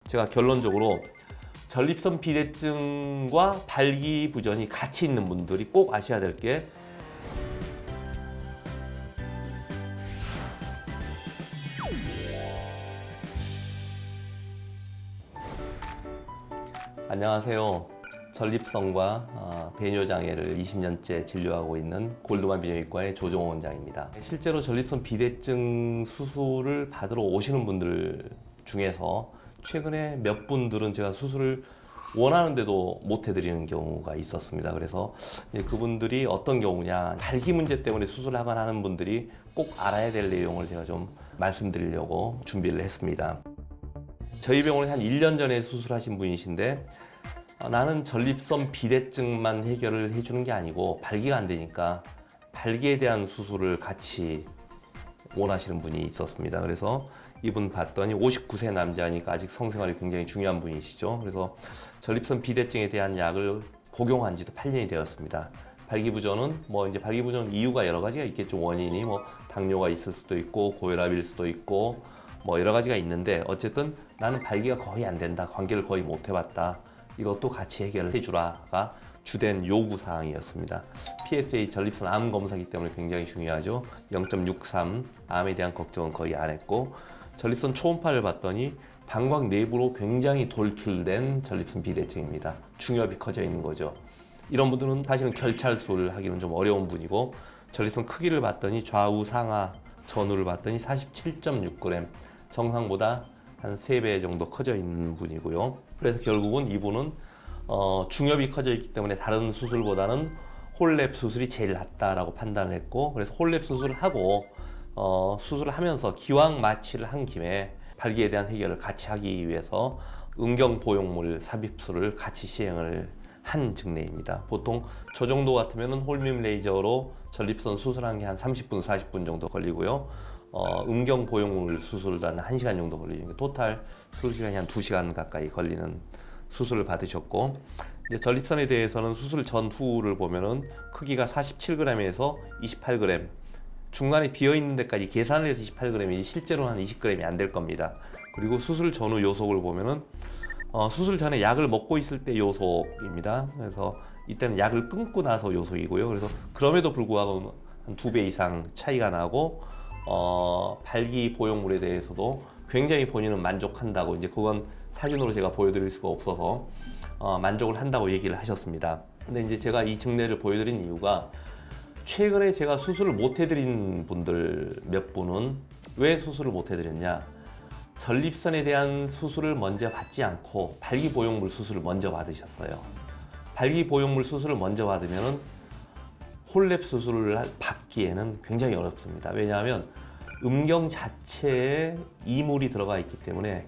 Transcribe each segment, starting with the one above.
제가 결론적으로 전립선 비대증과 발기부전이 같이 있는 분들이 꼭 아셔야 될 게 안녕하세요. 전립선과 배뇨장애를 20년째 진료하고 있는 골드만 비뇨기과의 조종호 원장입니다. 실제로 전립선 비대증 수술을 받으러 오시는 분들 중에서 최근에 몇 분들은 제가 수술을 원하는데도 못 해드리는 경우가 있었습니다. 그래서 그분들이 어떤 경우냐, 발기 문제 때문에 수술을 하거나 하는 분들이 꼭 알아야 될 내용을 제가 좀 말씀드리려고 준비를 했습니다. 저희 병원에 한 1년 전에 수술하신 분이신데 나는 전립선 비대증만 해결을 해주는 게 아니고 발기가 안 되니까 발기에 대한 수술을 같이 원하시는 분이 있었습니다. 그래서 이분 봤더니 59세 남자니까 아직 성생활이 굉장히 중요한 분이시죠. 그래서 전립선 비대증에 대한 약을 복용한 지도 8년이 되었습니다. 발기부전은 이제 발기부전 이유가 여러 가지가 있겠죠. 원인이 당뇨가 있을 수도 있고 고혈압일 수도 있고 여러 가지가 있는데 어쨌든 나는 발기가 거의 안 된다. 관계를 거의 못 해봤다. 이것도 같이 해결을 해주라가 주된 요구사항이었습니다. PSA 전립선 암 검사기 때문에 굉장히 중요하죠. 0.63 암에 대한 걱정은 거의 안 했고 전립선 초음파를 봤더니 방광 내부로 굉장히 돌출된 전립선 비대증입니다. 중엽이 커져 있는 거죠. 이런 분들은 사실은 결찰술을 하기는 좀 어려운 분이고 전립선 크기를 봤더니 좌우 상하 전후를 봤더니 47.6g 정상보다 한 3배 정도 커져 있는 분이고요. 그래서 결국은 이분은 중엽이 커져 있기 때문에 다른 수술보다는 홀랩 수술이 제일 낫다라고 판단을 했고 그래서 홀랩 수술을 하고 수술을 하면서 기왕 마취를 한 김에 발기에 대한 해결을 같이 하기 위해서 음경 보형물 삽입술을 같이 시행을 한 증례입니다. 보통 저 정도 같으면 홀밈 레이저로 전립선 수술한 게 한 30분, 40분 정도 걸리고요. 음경 보형물 수술도 한 1시간 정도 걸리니까 토탈 수술 시간이 한 2시간 가까이 걸리는 수술을 받으셨고 이제 전립선에 대해서는 수술 전후를 보면은 크기가 47g에서 28g 중간에 비어있는 데까지 계산을 해서 28g이지 실제로는 한 20g이 안 될 겁니다. 그리고 수술 전후 요속을 보면은 수술 전에 약을 먹고 있을 때 요속입니다. 그래서 이때는 약을 끊고 나서 요속이고요. 그래서 그럼에도 불구하고 한 2배 이상 차이가 나고 발기 보형물에 대해서도 굉장히 본인은 만족한다고 이제 그건 사진으로 제가 보여드릴 수가 없어서 만족을 한다고 얘기를 하셨습니다. 근데 이제 제가 이 증례를 보여드린 이유가 최근에 제가 수술을 못 해드린 분들 몇 분은 왜 수술을 못 해드렸냐, 전립선에 대한 수술을 먼저 받지 않고 발기 보형물 수술을 먼저 받으셨어요. 발기 보형물 수술을 먼저 받으면은 홀랩 수술을 받기에는 굉장히 어렵습니다. 왜냐하면 음경 자체에 이물이 들어가 있기 때문에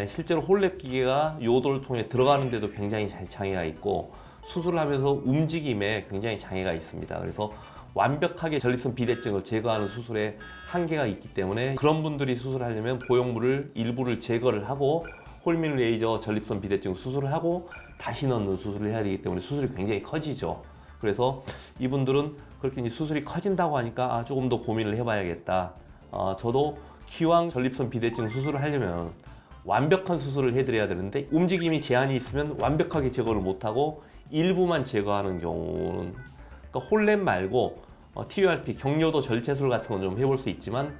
실제로 홀랩 기계가 요도를 통해 들어가는데도 굉장히 장애가 있고 수술을 하면서 움직임에 굉장히 장애가 있습니다. 그래서 완벽하게 전립선 비대증을 제거하는 수술에 한계가 있기 때문에 그런 분들이 수술하려면 보형물을 일부를 제거를 하고 홀밀 레이저 전립선 비대증 수술을 하고 다시 넣는 수술을 해야 되기 때문에 수술이 굉장히 커지죠. 그래서 이분들은 그렇게 이제 수술이 커진다고 하니까 조금 더 고민을 해봐야겠다. 저도 기왕 전립선 비대증 수술을 하려면 완벽한 수술을 해드려야 되는데 움직임이 제한이 있으면 완벽하게 제거를 못하고 일부만 제거하는 경우는 그러니까 홀랩 말고 TURP 경료도 절제술 같은 건 좀 해볼 수 있지만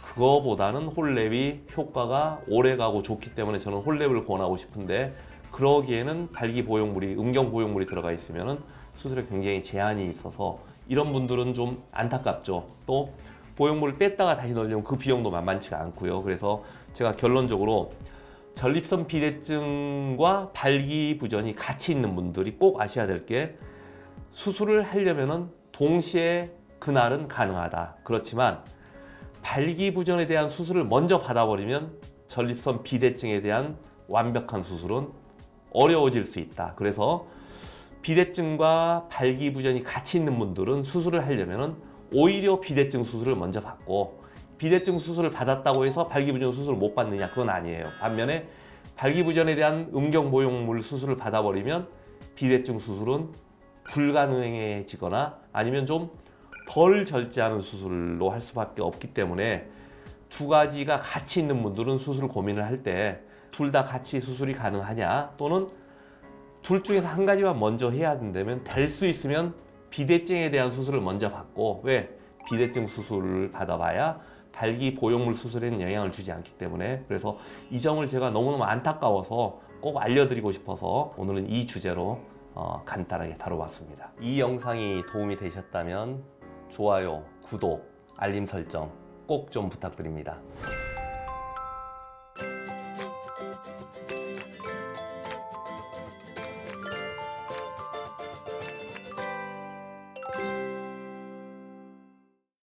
그거보다는 홀랩이 효과가 오래가고 좋기 때문에 저는 홀랩을 권하고 싶은데 그러기에는 발기 보형물이 음경 보형물이 들어가 있으면은 수술에 굉장히 제한이 있어서 이런 분들은 좀 안타깝죠. 또 보형물을 뺐다가 다시 넣으려면 그 비용도 만만치가 않고요. 그래서 제가 결론적으로 전립선 비대증과 발기부전이 같이 있는 분들이 꼭 아셔야 될 게 수술을 하려면은 동시에 그날은 가능하다. 그렇지만 발기부전에 대한 수술을 먼저 받아버리면 전립선 비대증에 대한 완벽한 수술은 어려워질 수 있다. 그래서 비대증과 발기부전이 같이 있는 분들은 수술을 하려면은 오히려 비대증 수술을 먼저 받고 비대증 수술을 받았다고 해서 발기부전 수술을 못 받느냐, 그건 아니에요. 반면에 발기부전에 대한 음경보형물 수술을 받아버리면 비대증 수술은 불가능해지거나 아니면 좀 덜 절제하는 수술로 할 수밖에 없기 때문에 두 가지가 같이 있는 분들은 수술 고민을 할 때 둘 다 같이 수술이 가능하냐, 또는 둘 중에서 한 가지만 먼저 해야 된다면 될 수 있으면 비대증에 대한 수술을 먼저 받고, 왜? 비대증 수술을 받아봐야 발기 보형물 수술에는 영향을 주지 않기 때문에. 그래서 이 점을 제가 너무너무 안타까워서 꼭 알려드리고 싶어서 오늘은 이 주제로 간단하게 다뤄봤습니다. 이 영상이 도움이 되셨다면 좋아요, 구독, 알림 설정 꼭 좀 부탁드립니다.